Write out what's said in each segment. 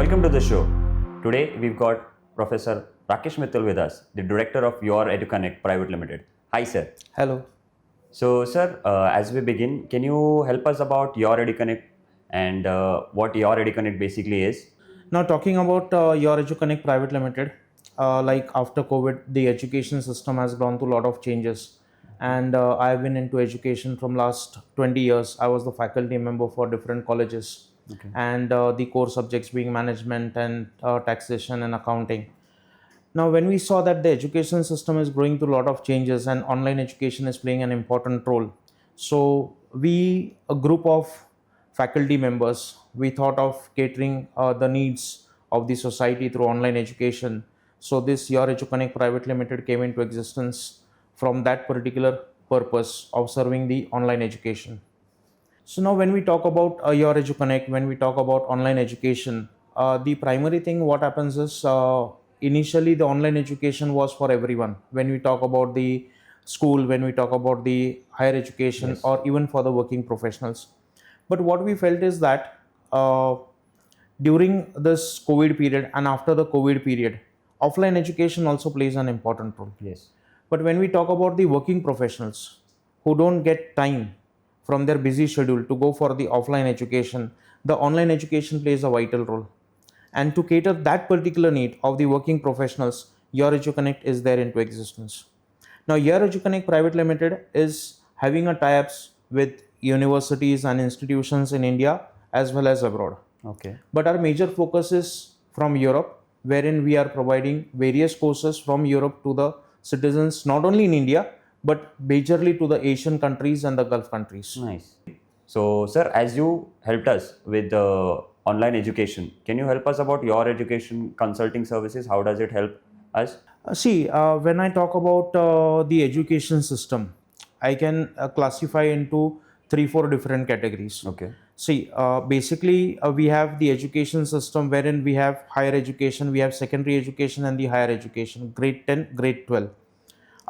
Welcome to the show. Today we've got Professor Rakesh Mittal with us, the director of Ureduconnect Private Limited. Hi, sir. Hello. So, sir, as we begin, can you help us about Ureduconnect and what Ureduconnect basically is? Now talking about Ureduconnect Private Limited, like after COVID, the education system has gone through a lot of changes, and I've been into education from last 20 years. I was the faculty member for different colleges, and the core subjects being management and taxation and accounting. Now, when we saw that the education system is going through a lot of changes and online education is playing an important role, so we, a group of faculty members, we thought of catering the needs of the society through online education. So this Ureduconnect Private Limited came into existence from that particular purpose of serving the online education. So now when we talk about Ureduconnect, when we talk about online education, the primary thing what happens is initially the online education was for everyone. When we talk about the school, when we talk about the higher education, Yes. or even for the working professionals. But what we felt is that during this COVID period and after the COVID period, offline education also plays an important role. Yes. But when we talk about the working professionals who don't get time from their busy schedule to go for the offline education, the online education plays a vital role. And to cater that particular need of the working professionals, Ureduconnect is there into existence. Now, Ureduconnect Private Limited is having a tie-ups with universities and institutions in India as well as abroad. Okay. But our major focus is from Europe, wherein we are providing various courses from Europe to the citizens, not only in India, but majorly to the Asian countries and the Gulf countries. Nice. So, sir, as you helped us with the online education, can you help us about your education consulting services? How does it help us? When I talk about the education system, I can classify into 3-4 different categories. Okay. Basically, we have the education system wherein we have higher education, we have secondary education and the higher education, grade 10, grade 12.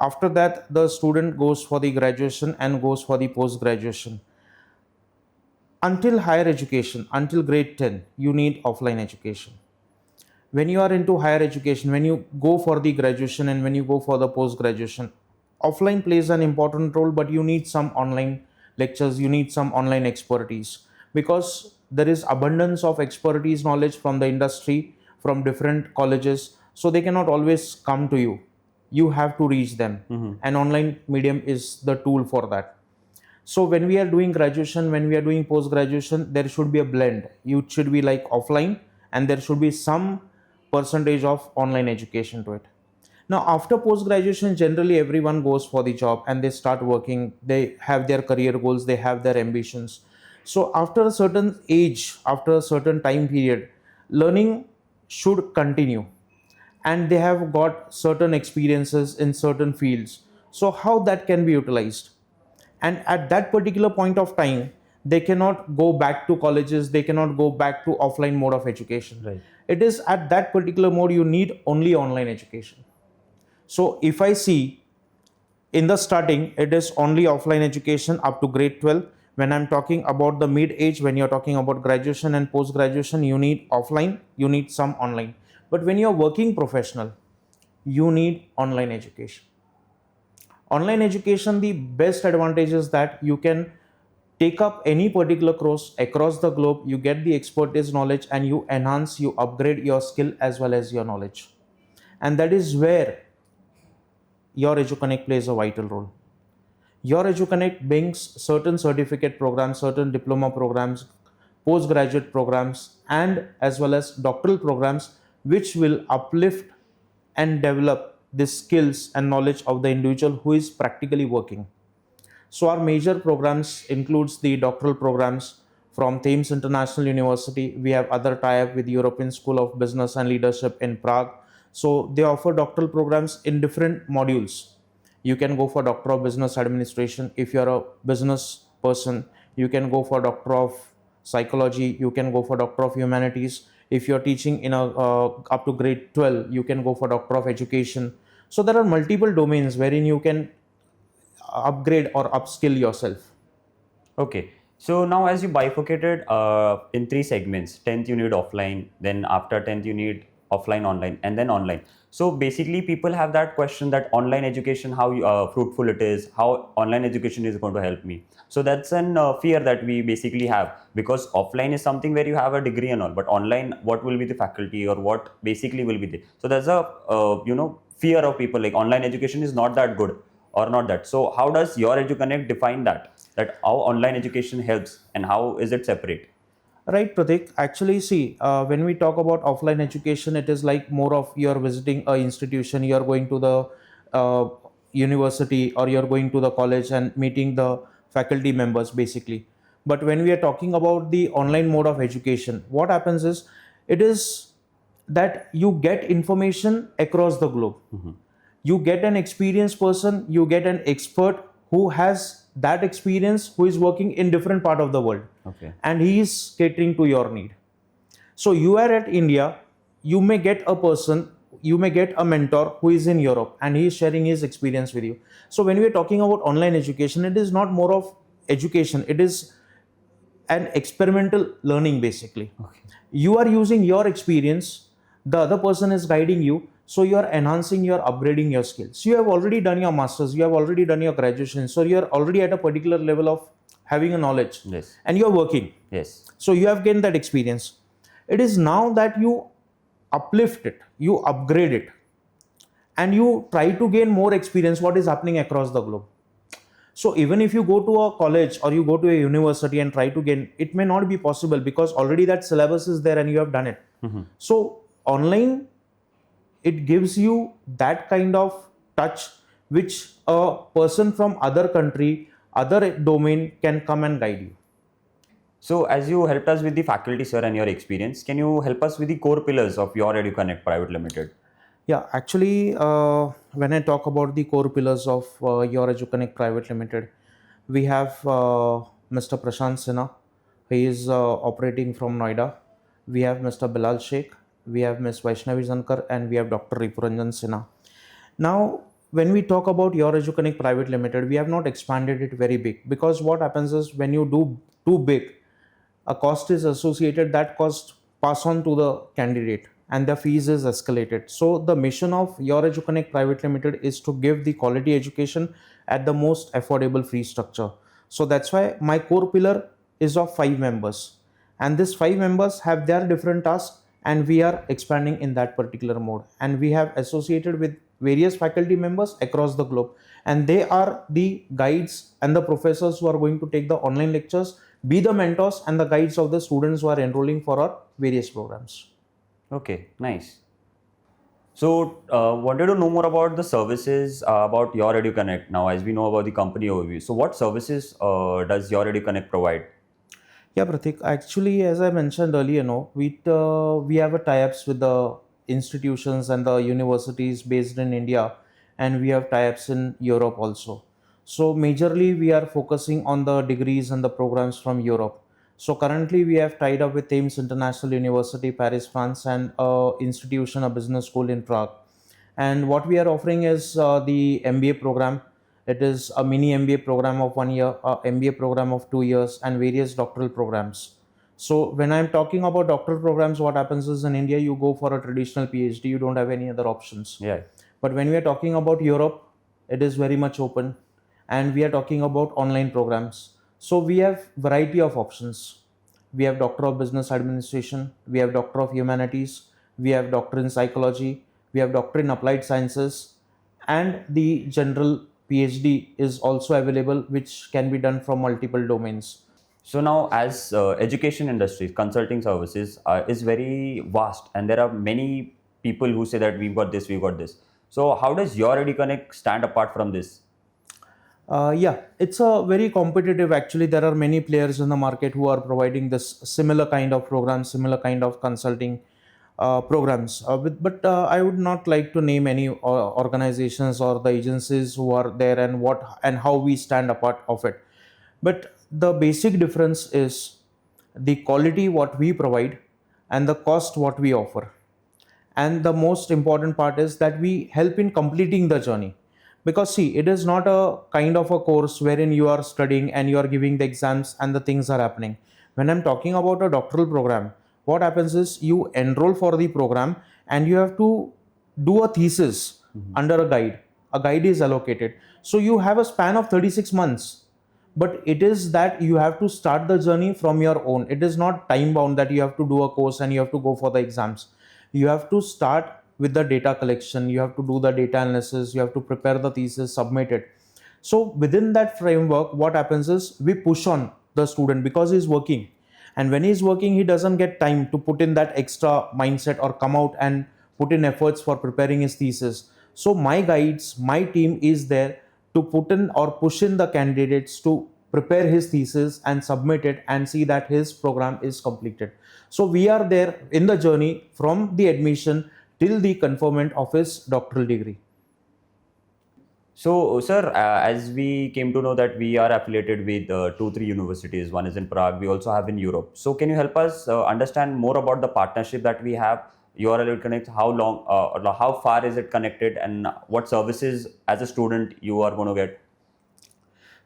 After that, the student goes for the graduation and goes for the post-graduation. Until higher education, until grade 10, you need offline education. When you are into higher education, when you go for the graduation and when you go for the post-graduation, offline plays an important role, but you need some online lectures, you need some online expertise, because there is abundance of expertise knowledge from the industry, from different colleges, so they cannot always come to you. You have to reach them, and online medium is the tool for that. So when we are doing graduation, when we are doing post-graduation, there should be a blend. It should be like offline and there should be some percentage of online education to it. Now, after post-graduation, generally everyone goes for the job and they start working. They have their career goals, they have their ambitions. So after a certain age, after a certain time period, learning should continue. And they have got certain experiences in certain fields. So how that can be utilized? And at that particular point of time, they cannot go back to colleges, they cannot go back to offline mode of education. Right. It is at that particular mode you need only online education. So if I see in the starting, it is only offline education up to grade 12. When I'm talking about the mid age, when you're talking about graduation and post graduation, you need offline, you need some online. But when you're working professional, you need online education. Online education, the best advantage is that you can take up any particular course across the globe, you get the expertise knowledge and you enhance, you upgrade your skill as well as your knowledge. And that is where Ureduconnect plays a vital role. Ureduconnect brings certain certificate programs, certain diploma programs, postgraduate programs, and as well as doctoral programs, which will uplift and develop the skills and knowledge of the individual who is practically working. So our major programs includes the doctoral programs from Thames International University. We have other tie-up with European School of Business and Leadership in Prague. So they offer doctoral programs in different modules. You can go for Doctor of Business Administration. If you're a business person, you can go for Doctor of Psychology. You can go for Doctor of Humanities. If you're teaching in a up to grade 12, you can go for Doctor of Education. So there are multiple domains wherein you can upgrade or upskill yourself. Okay. So now as you bifurcated in three segments, 10th you need offline, then after 10th you need offline, online, and then online. So basically people have that question that online education, how fruitful it is, how online education is going to help me. So that's an fear that we basically have, because offline is something where you have a degree and all, but online, what will be the faculty or what basically will be there. So there's a, fear of people like online education is not that good or not that. So how does your Educonnect define that how online education helps and how is it separate? Right, Prateek. Actually, see, when we talk about offline education, it is like more of you're visiting a institution, you're going to the uh, university, or you're going to the college and meeting the faculty members, basically. But when we are talking about the online mode of education, what happens is it is that you get information across the globe. You get an experienced person, you get an expert who has that experience, who is working in different part of the world, Okay. and he is catering to your need. So you are at India, you may get a person, you may get a mentor who is in Europe and he is sharing his experience with you. So when we are talking about online education, it is not more of education, it is an experimental learning, basically. Okay. You are using your experience, the other person is guiding you, so you are enhancing, you are upgrading your skills. You have already done your masters, you have already done your graduation, so you are already at a particular level of having a knowledge, Yes. and you are working. Yes. So you have gained that experience. It is now that you uplift it, you upgrade it, and you try to gain more experience what is happening across the globe. So even if you go to a college or you go to a university and try to gain, it may not be possible because already that syllabus is there and you have done it. So online, it gives you that kind of touch which a person from other country, other domain can come and guide you. So as you helped us with the faculty, sir, and your experience, can you help us with the core pillars of your Educonnect Private Limited? Yeah, actually, when I talk about the core pillars of Your Educonnect Private Limited, we have Mr. Prashant Sinha. He is operating from Noida. We have Mr. Bilal Sheikh. We have Ms. Vaishnavi Zankar, and we have Dr. Ripuranjan Sinha. Now, when we talk about Your Educonnect Private Limited, we have not expanded it very big, because what happens is when you do too big, a cost is associated, that cost pass on to the candidate and the fees is escalated. So the mission of Your Educonnect Private Limited is to give the quality education at the most affordable fee structure. So that's why my core pillar is of 5 members, and these 5 members have their different tasks, and we are expanding in that particular mode, and we have associated with various faculty members across the globe, and they are the guides and the professors who are going to take the online lectures, be the mentors and the guides of the students who are enrolling for our various programs. Okay, nice. So, wanted to know more about the services about your Educonnect now, as we know about the company overview. So, what services does your Educonnect provide? Yeah, Pratik. Actually, as I mentioned earlier, no, we have a tie-ups with the institutions and the universities based in India, and we have tie-ups in Europe also. So majorly, we are focusing on the degrees and the programs from Europe. So currently, we have tied up with Thames International University, Paris, France, and a institution, a business school in Prague. And what we are offering is the MBA program. It is a mini MBA program of 1 year, a MBA program of 2 years, and various doctoral programs. So when I'm talking about doctoral programs, what happens is in India, you go for a traditional PhD, you don't have any other options. Yeah. But when we are talking about Europe, it is very much open, and we are talking about online programs. So we have variety of options. We have Doctor of Business Administration, we have Doctor of Humanities, we have Doctor in Psychology, we have Doctor in Applied Sciences, and the general PhD is also available, which can be done from multiple domains. So now, as education industry, consulting services is very vast, and there are many people who say that we've got this, we've got this. So how does your Educonnect stand apart from this? Yeah, it's a very competitive. Actually, there are many players in the market who are providing this similar kind of programs, similar kind of consulting programs. But I would not like to name any organizations or the agencies who are there and what and how we stand apart of it. But the basic difference is the quality what we provide and the cost what we offer. And the most important part is that we help in completing the journey, Because see, it is not a kind of a course wherein you are studying and you are giving the exams and the things are happening. When I'm talking about a doctoral program, what happens is you enroll for the program and you have to do a thesis under a guide. A guide is allocated, so you have a span of 36 months, but it is that you have to start the journey from your own. It is not time bound that you have to do a course and you have to go for the exams. You have to start with the data collection, you have to do the data analysis, you have to prepare the thesis, submit it. So within that framework, what happens is we push on the student because he's working, and when he's working he doesn't get time to put in that extra mindset or come out and put in efforts for preparing his thesis. So my guides, my team is there to put in or push in the candidates to prepare his thesis and submit it and see that his program is completed. So we are there in the journey from the admission till the conferment of his doctoral degree. So, sir, as we came to know that we are affiliated with two, three universities. One is in Prague. We also have in Europe. So, can you help us understand more about the partnership that we have? Ureduconnect. How long, or how far is it connected, and what services as a student you are going to get?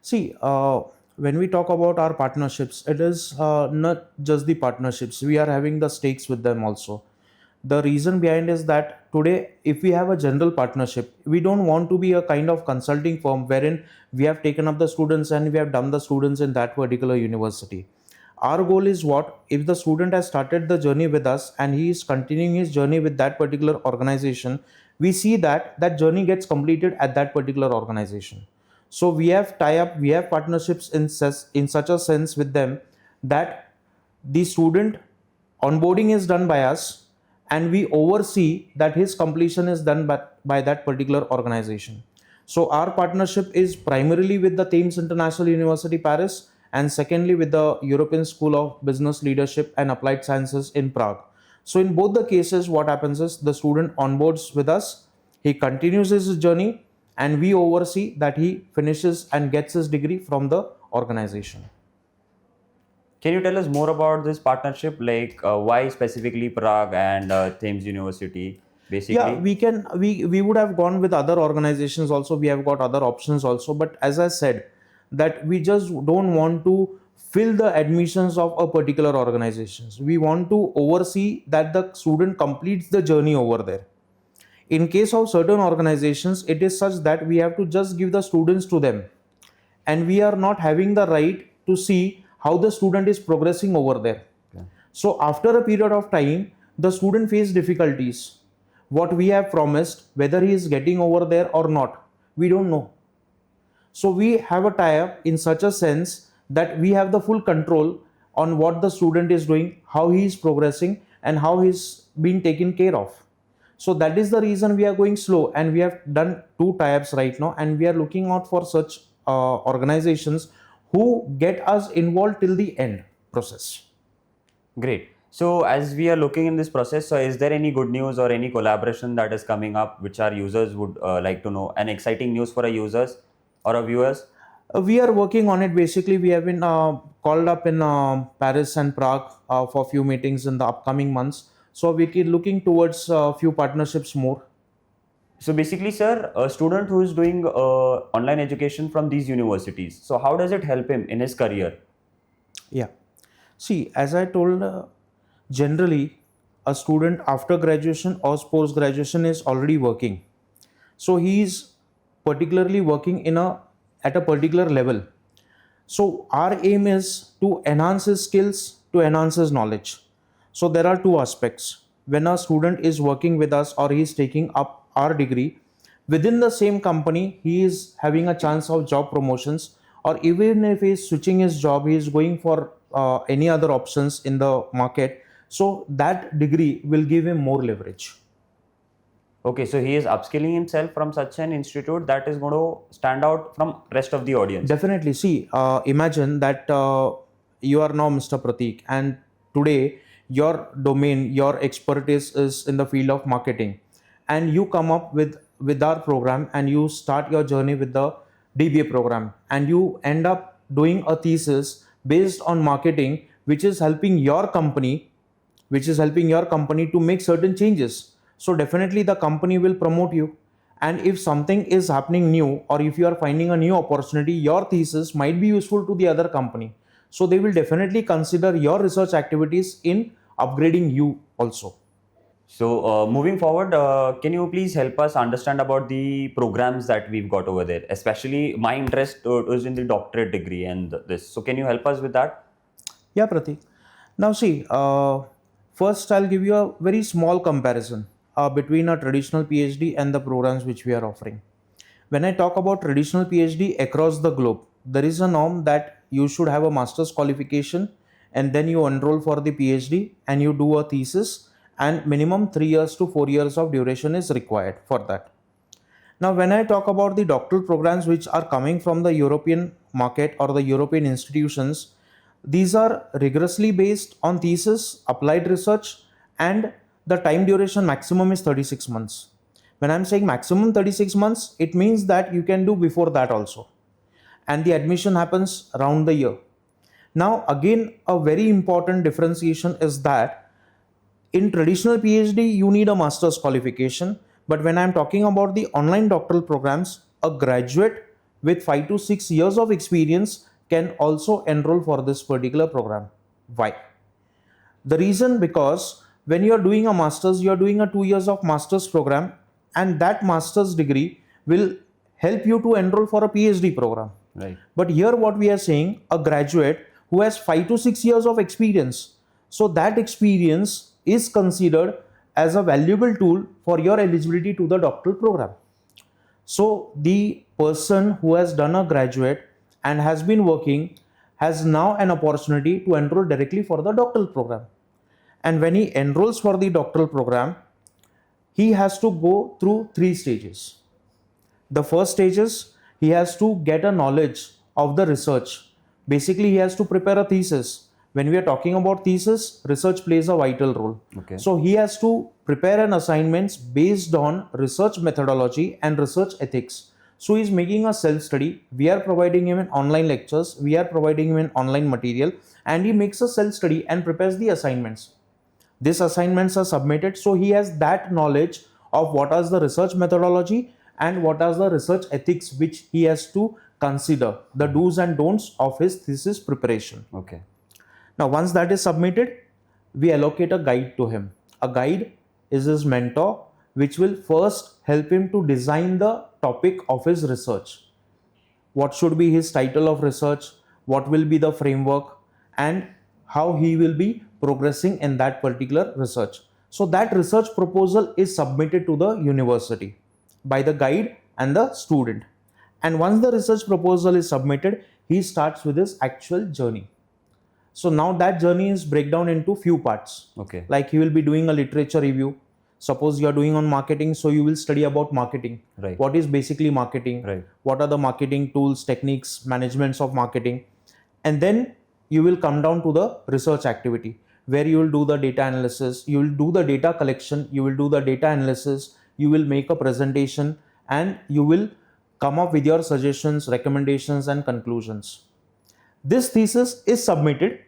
See, when we talk about our partnerships, it is not just the partnerships. We are having the stakes with them also. The reason behind is that today, if we have a general partnership, we don't want to be a kind of consulting firm wherein we have taken up the students and we have done the students in that particular university. Our goal is what? If the student has started the journey with us and he is continuing his journey with that particular organization, we see that that journey gets completed at that particular organization. So we have tie up, we have partnerships in such a sense with them that the student onboarding is done by us and we oversee that his completion is done by that particular organization. So our partnership is primarily with the Thames International University Paris, and secondly with the European School of Business Leadership and Applied Sciences in Prague. So in both the cases, what happens is the student onboards with us, he continues his journey, and we oversee that he finishes and gets his degree from the organization. Can you tell us more about this partnership? Like why specifically Prague and Thames University? Basically, Yeah, we would have gone with other organizations also. We have got other options also, but as I said, that we just don't want to fill the admissions of a particular organizations. We want to oversee that the student completes the journey over there. In case of certain organizations, it is such that we have to just give the students to them, and we are not having the right to see how the student is progressing over there. okay. So after a period of time, the student face difficulties. What we have promised, whether he is getting over there or not, we don't know. So we have a tie-up in such a sense that we have the full control on what the student is doing, how he is progressing, and how he's being taken care of. So that is the reason we are going slow, and we have done two tie-ups right now, and we are looking out for such organizations who get us involved till the end process. Great. So as we are looking in this process, so is there any good news or any collaboration that is coming up which our users would like to know? An exciting news for our users or our viewers? We are working on it. Basically, we have been called up in Paris and Prague for a few meetings in the upcoming months. So we keep looking towards a few partnerships more. So basically, sir, a student who is doing online education from these universities, so how does it help him in his career? Yeah. See, as I told, generally, a student after graduation or post graduation is already working. So he is particularly working at a particular level. So our aim is to enhance his skills, to enhance his knowledge. So there are two aspects. When a student is working with us or he is taking up our degree, within the same company, he is having a chance of job promotions, or even if he is switching his job, he is going for any other options in the market. So that degree will give him more leverage. Okay, so he is upskilling himself from such an institute that is going to stand out from rest of the audience. Definitely. See, imagine that you are now Mr. Prateek, and today your domain, your expertise is in the field of marketing, and you come up with our program and you start your journey with the DBA program, and you end up doing a thesis based on marketing, which is helping your company, to make certain changes. So definitely the company will promote you, And if something is happening new, or if you are finding a new opportunity, your thesis might be useful to the other company. So they will definitely consider your research activities in upgrading you also. So moving forward, can you please help us understand about the programs that we've got over there? Especially my interest is in the doctorate degree and this. So can you help us with that? Yeah, Prateek. Now see, first I'll give you a very small comparison between a traditional PhD and the programs which we are offering. When I talk about traditional PhD across the globe, there is a norm that you should have a master's qualification, and then you enroll for the PhD and you do a thesis, and minimum 3 years to 4 years of duration is required for that. Now, when I talk about the doctoral programs which are coming from the European market or the European institutions, these are rigorously based on thesis, applied research, and the time duration maximum is 36 months. When I'm saying maximum 36 months, it means that you can do before that also. And the admission happens around the year. Now, again, a very important differentiation is that in traditional PhD, you need a master's qualification. But when I'm talking about the online doctoral programs, a graduate with 5 to 6 years of experience can also enroll for this particular program. Why? The reason, because when you are doing a master's, you are doing a 2 years of master's program, and that master's degree will help you to enroll for a PhD program. Right. But here what we are saying, a graduate who has 5 to 6 years of experience, so that experience is considered as a valuable tool for your eligibility to the doctoral program. So the person who has done a graduate and has been working has now an opportunity to enroll directly for the doctoral program. And when he enrolls for the doctoral program, he has to go through 3 stages. The first stage is he has to get a knowledge of the research. Basically, he has to prepare a thesis. When we are talking about thesis, research plays a vital role. Okay. So he has to prepare an assignments based on research methodology and research ethics. So he's making a self-study. We are providing him an online lectures. We are providing him an online material, and he makes a self-study and prepares the assignments. These assignments are submitted, so he has that knowledge of what is the research methodology and what are the research ethics which he has to consider, the do's and don'ts of his thesis preparation. Okay. Now, once that is submitted, we allocate a guide to him. A guide is his mentor, which will first help him to design the topic of his research. What should be his title of research, what will be the framework, and how he will be progressing in that particular research. So that research proposal is submitted to the university by the guide and the student. And once the research proposal is submitted, he starts with his actual journey. So now that journey is breakdown into few parts. Okay. Like he will be doing a literature review. Suppose you are doing on marketing, so you will study about marketing. Right. What is basically marketing? Right. What are the marketing tools, techniques, managements of marketing? And then you will come down to the research activity, where you will do the data analysis, you will do the data collection, you will do the data analysis, you will make a presentation, and you will come up with your suggestions, recommendations, and conclusions. This thesis is submitted.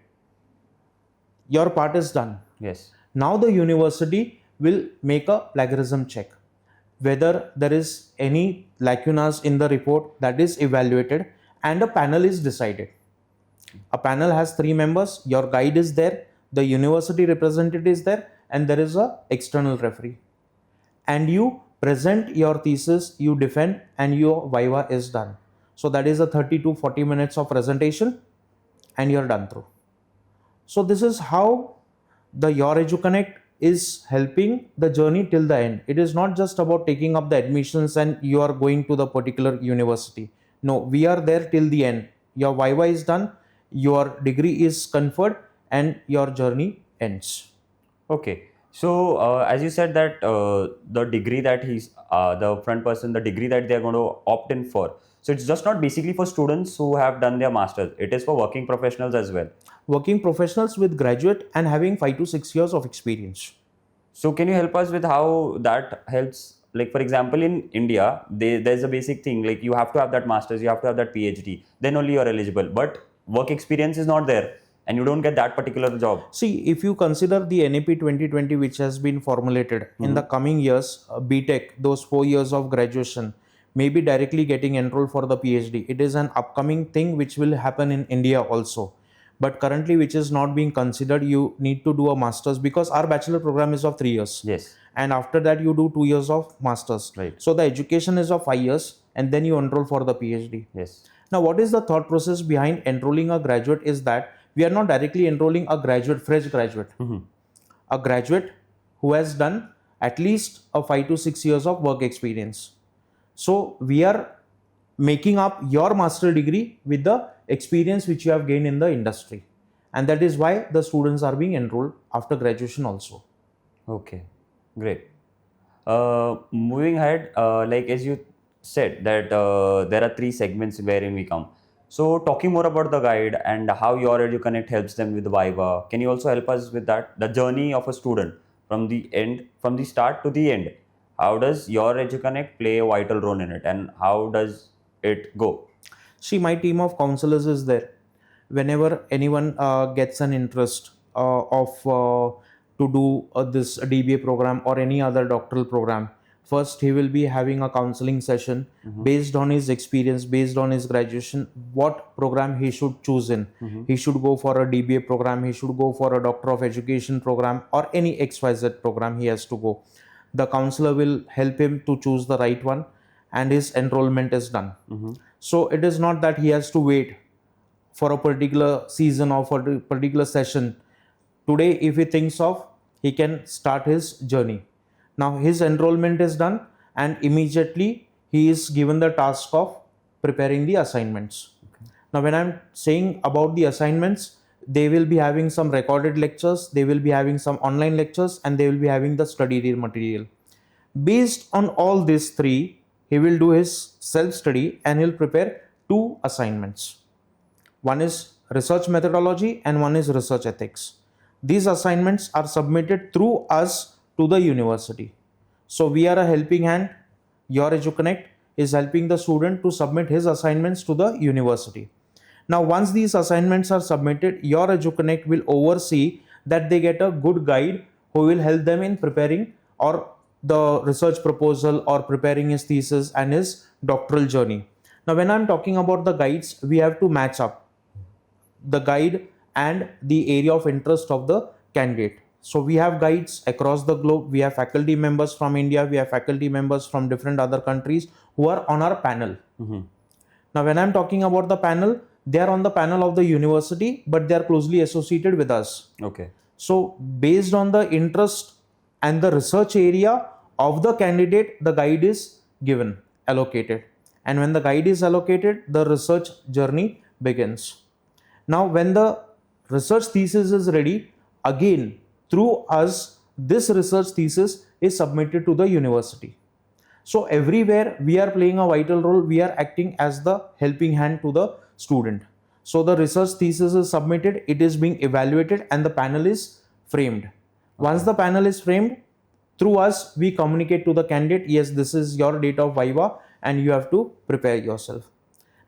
Your part is done. Yes. Now the university will make a plagiarism check. Whether there is any lacunas in the report, that is evaluated, and a panel is decided. A panel has 3 members. Your guide is there, the university representative is there, and there is a external referee. And you present your thesis, you defend, and your viva is done. So that is a 30 to 40 minutes of presentation, and you're done through. So this is how the Ureduconnect is helping the journey till the end. It is not just about taking up the admissions and you are going to the particular university. No, we are there till the end. Your viva is done, your degree is conferred, and your journey ends. Okay. So as you said that the degree that he's the front person, the degree that they're going to opt in for. So it's just not basically for students who have done their masters. It is for working professionals as well. Working professionals with graduate and having 5 to 6 years of experience. So can you help us with how that helps? Like for example, in India, there's a basic thing like you have to have that masters, you have to have that PhD, then only you're eligible. But work experience is not there. and you don't get that particular job. See, if you consider the NAP 2020, which has been formulated in the coming years, BTech, those 4 years of graduation, may be directly getting enrolled for the PhD. It is an upcoming thing which will happen in India also. But currently, which is not being considered, you need to do a master's because our bachelor program is of 3 years. Yes. And after that, you do 2 years of master's. Right. So the education is of 5 years, and then you enroll for the PhD. Yes. Now, what is the thought process behind enrolling a graduate is that we are not directly enrolling a graduate, fresh graduate, a graduate who has done at least a 5 to 6 years of work experience. So we are making up your master degree with the experience which you have gained in the industry. And that is why the students are being enrolled after graduation also. Okay, great. Moving ahead, like as you said that there are 3 segments wherein we come. So talking more about the guide and how your Ureduconnect helps them with Viva, can you also help us with that? The journey of a student from the start to the end. How does your Ureduconnect play a vital role in it, and how does it go? See, my team of counselors is there. Whenever anyone gets an interest to do this DBA program or any other doctoral program, first he will be having a counseling session based on his experience, based on his graduation, what program he should choose in. He should go for a DBA program, he should go for a Doctor of Education program, or any XYZ program he has to go. The counselor will help him to choose the right one, and his enrollment is done. So it is not that he has to wait for a particular season or for a particular session. Today, if he thinks of, he can start his journey. Now his enrollment is done, and immediately he is given the task of preparing the assignments. Now when I'm saying about the assignments, they will be having some recorded lectures, they will be having some online lectures, and they will be having the study material. Based on all these 3, he will do his self-study and he'll prepare 2 assignments. One is research methodology and one is research ethics. These assignments are submitted through us to the university. So we are a helping hand. Your Ureduconnect is helping the student to submit his assignments to the university. Now, once these assignments are submitted, your Ureduconnect will oversee that they get a good guide who will help them in preparing or the research proposal or preparing his thesis and his doctoral journey. Now, when I'm talking about the guides, we have to match up the guide and the area of interest of the candidate. So we have guides across the globe. We have faculty members from India. We have faculty members from different other countries who are on our panel. Now, when I'm talking about the panel, they are on the panel of the university, but they are closely associated with us. Okay. So based on the interest and the research area of the candidate, the guide is given, allocated. And when the guide is allocated, the research journey begins. Now, when the research thesis is ready, again, through us, this research thesis is submitted to the university. So everywhere we are playing a vital role, we are acting as the helping hand to the student. So the research thesis is submitted, it is being evaluated, and the panel is framed. Once the panel is framed, through us, we communicate to the candidate, yes, this is your date of Viva and you have to prepare yourself.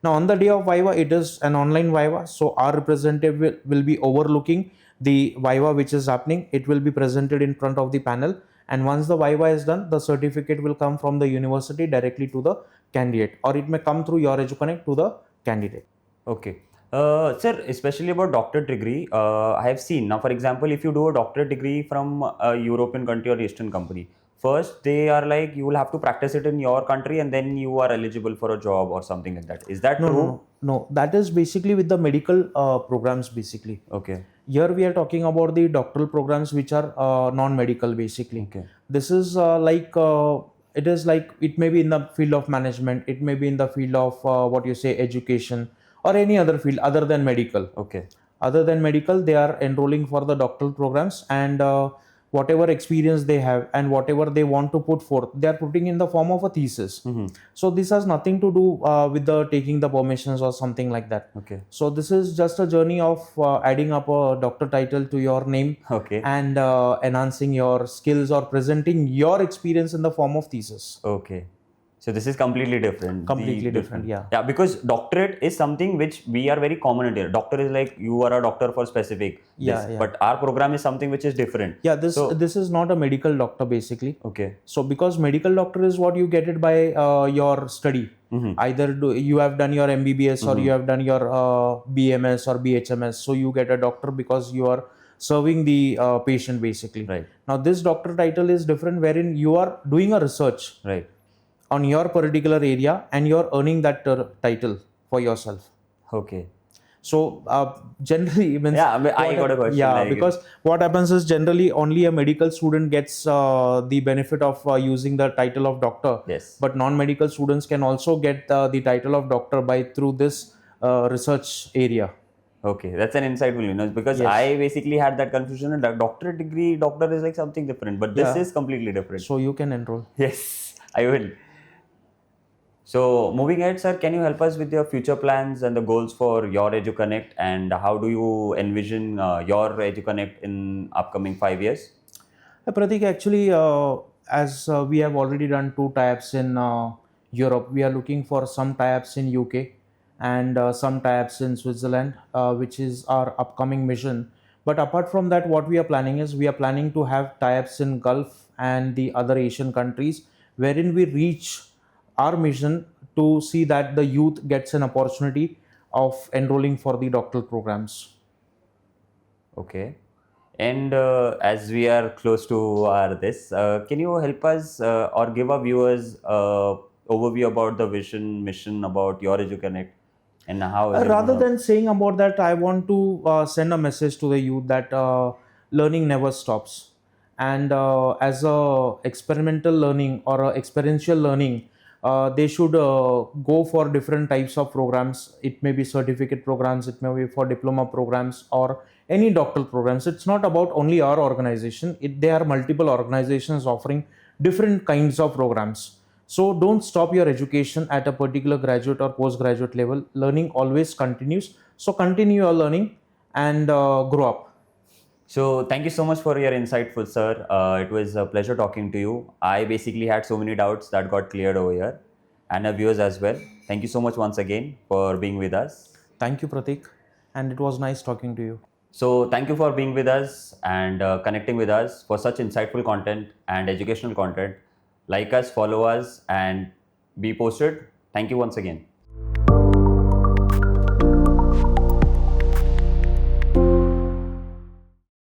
Now on the day of Viva, it is an online Viva. So our representative will be overlooking the Viva which is happening. It will be presented in front of the panel. And once the Viva is done, the certificate will come from the university directly to the candidate, or it may come through your Ureduconnect to the candidate. Okay. Sir, especially about doctorate degree, I have seen now, for example, if you do a doctorate degree from a European country or Eastern company, first they are like, you will have to practice it in your country and then you are eligible for a job or something like that. Is that true? No, that is basically with the medical programs basically. Okay. Here we are talking about the doctoral programs which are non-medical basically. Okay. This is it is like, it may be in the field of management, it may be in the field of education, or any other field other than medical. Okay. Other than medical, they are enrolling for the doctoral programs, and whatever experience they have and whatever they want to put forth, they are putting in the form of a thesis. So this has nothing to do with the taking the permissions or something like that. Okay. So this is just a journey of adding up a doctor title to your name. Okay. And enhancing your skills or presenting your experience in the form of thesis. Okay. So this is completely different. Completely different, yeah. Yeah, because doctorate is something which we are very common in here. Doctor is like you are a doctor for specific. Yeah, this. yeah. But our program is something which is different. Yeah, this is not a medical doctor basically. Okay. So because medical doctor is what you get it by your study. Either you have done your MBBS or you have done your BMS or BHMS. So you get a doctor because you are serving the patient basically. Right. Now this doctor title is different, wherein you are doing a research Right. on your particular area and you're earning that title for yourself. Okay. So generally, means Yeah, I got a question. Yeah, like, because what happens is generally only a medical student gets the benefit of using the title of doctor. Yes. But non-medical students can also get the title of doctor by through this research area. Okay, that's an insightful, because Yes. I basically had that confusion. And doctorate degree, doctor is like something different, but this Yeah. is completely different. So you can enroll. Yes, I will. So moving ahead, sir, can you help us with your future plans and the goals for your Educonnect, and how do you envision your Educonnect in upcoming 5 years? Prateek, actually, as we have already done 2 tie-ups in Europe, we are looking for some tie-ups in UK and some tie-ups in Switzerland, which is our upcoming mission. But apart from that, what we are planning is we are planning to have tie-ups in Gulf and the other Asian countries, wherein we reach our mission to see that the youth gets an opportunity of enrolling for the doctoral programs. Okay. And as we are close to this, can you help us or give our viewers overview about the vision, mission about your Educonnect and how is it Rather gonna- than saying about that, I want to send a message to the youth that learning never stops. And as a experimental learning or a experiential learning, they should go for different types of programs. It may be certificate programs, it may be for diploma programs or any doctoral programs. It's not about only our organization. There are multiple organizations offering different kinds of programs. So don't stop your education at a particular graduate or postgraduate level. Learning always continues. So continue your learning and grow up. So thank you so much for your insightful, sir. It was a pleasure talking to you. I basically had so many doubts that got cleared over here, and our viewers as well. Thank you so much once again for being with us. Thank you, Prateek. And it was nice talking to you. So thank you for being with us and connecting with us for such insightful content and educational content. Like us, follow us, and be posted. Thank you once again.